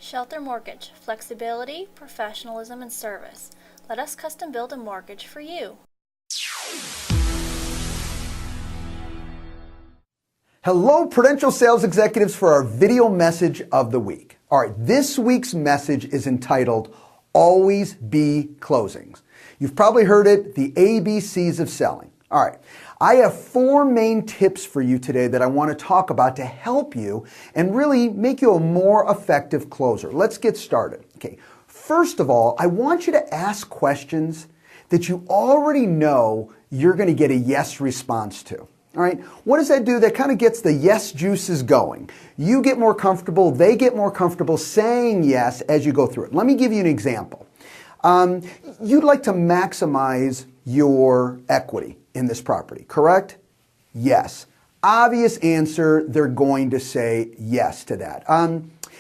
Shelter Mortgage, flexibility, professionalism, and service. Let us custom build a mortgage for you. Hello, Prudential Sales Executives, for our video message of the week. All right, this week's message is entitled, Always Be Closings. You've probably heard it, the ABCs of selling. All right, I have 4 main tips for you today that I want to talk about to help you and really make you a more effective closer. Let's get started. Okay, first of all, I want you to ask questions that you already know you're going to get a yes response to. All right, what does that do? That kind of gets the yes juices going. You get more comfortable, they get more comfortable saying yes as you go through it. Let me give you an example. You'd like to maximize your equity in this property, correct? Yes. Obvious answer, they're going to say yes to that.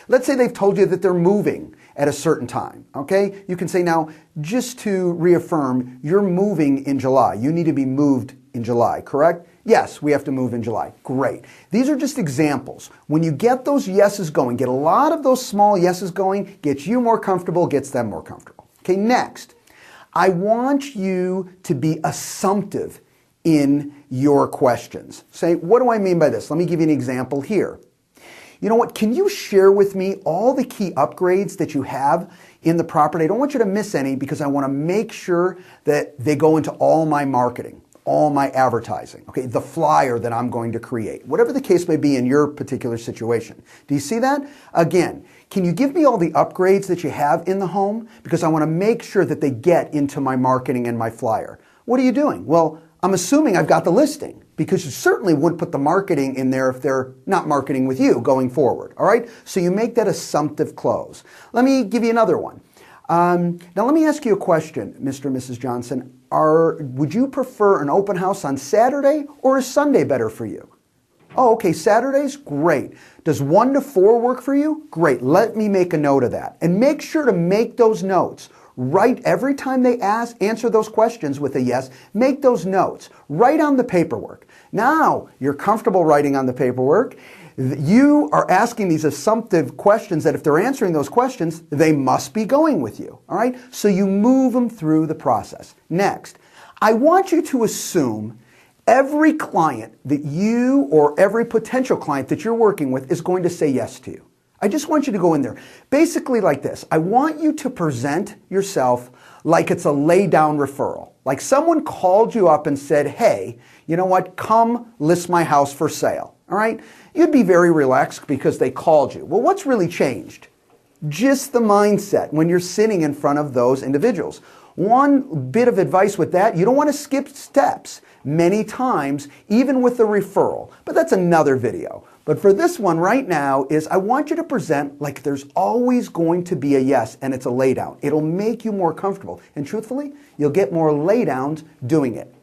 Let's say they've told you that they're moving at a certain time, okay? You can say now, just to reaffirm, you're moving in July. You need to be moved in July, correct? Yes, we have to move in July. Great. These are just examples. When you get those yeses going, get a lot of those small yeses going, gets you more comfortable, gets them more comfortable. Okay, next, I want you to be assumptive in your questions. Say, what do I mean by this? Let me give you an example here. You know what? Can you share with me all the key upgrades that you have in the property? I don't want you to miss any because I want to make sure that they go into all my marketing, all my advertising, okay, the flyer that I'm going to create, whatever the case may be in your particular situation. Do you see that? Again, can you give me all the upgrades that you have in the home? Because I want to make sure that they get into my marketing and my flyer. What are you doing? Well, I'm assuming I've got the listing because you certainly wouldn't put the marketing in there if they're not marketing with you going forward, all right? So you make that assumptive close. Let me give you another one. Now let me ask you a question, Mr. and Mrs. Johnson. Would you prefer an open house on Saturday or is Sunday better for you? Oh, okay, Saturdays? Great. Does 1 to 4 work for you? Great. Let me make a note of that. And make sure to make those notes. Write every time they answer those questions with a yes, make those notes. Write on the paperwork. Now you're comfortable writing on the paperwork. You are asking these assumptive questions that if they're answering those questions, they must be going with you, all right? So you move them through the process. Next, I want you to assume every client that you or every potential client that you're working with is going to say yes to you. I just want you to go in there. Basically like this. I want you to present yourself like it's a laydown referral. Like someone called you up and said, hey, you know what, come list my house for sale. All right? You'd be very relaxed because they called you. Well, what's really changed? Just the mindset when you're sitting in front of those individuals. One bit of advice with that, you don't want to skip steps many times, even with the referral. But that's another video. But for this one right now is I want you to present like there's always going to be a yes and it's a laydown. It'll make you more comfortable. And truthfully, you'll get more laydowns doing it.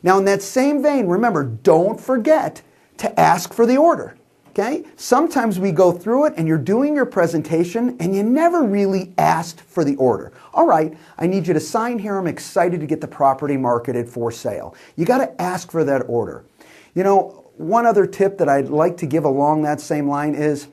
Now in that same vein, remember, don't forget to ask for the order. Okay? Sometimes we go through it and you're doing your presentation and you never really asked for the order. All right, I need you to sign here. I'm excited to get the property marketed for sale. You got to ask for that order. You know, one other tip that I'd like to give along that same line is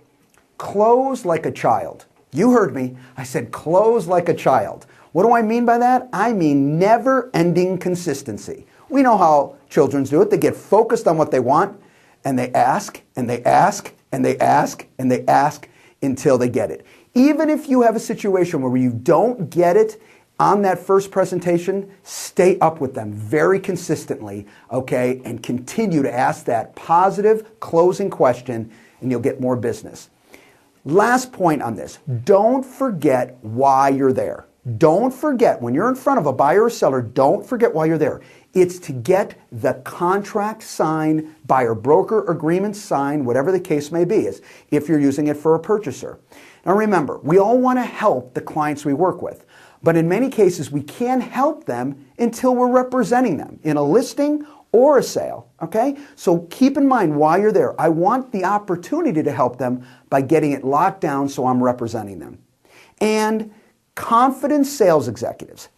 close like a child. You heard me. I said close like a child. What do I mean by that? I mean never-ending consistency. We know how children do it. They get focused on what they want and they ask and they ask and they ask and they ask until they get it. Even if you have a situation where you don't get it on that first presentation, stay up with them very consistently, okay, and continue to ask that positive closing question and you'll get more business. Last point on this, don't forget why you're there. Don't forget, when you're in front of a buyer or seller, don't forget why you're there. It's to get the contract signed, buyer broker agreement signed, whatever the case may be, is if you're using it for a purchaser. Now remember, we all want to help the clients we work with. But in many cases, we can't help them until we're representing them in a listing or a sale, okay? So keep in mind why you're there. I want the opportunity to help them by getting it locked down so I'm representing them. And confident sales executives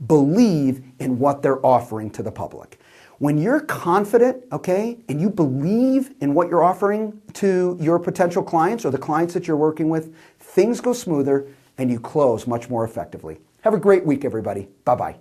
believe in what they're offering to the public. When you're confident, okay, and you believe in what you're offering to your potential clients or the clients that you're working with, things go smoother and you close much more effectively. Have a great week, everybody. Bye-bye.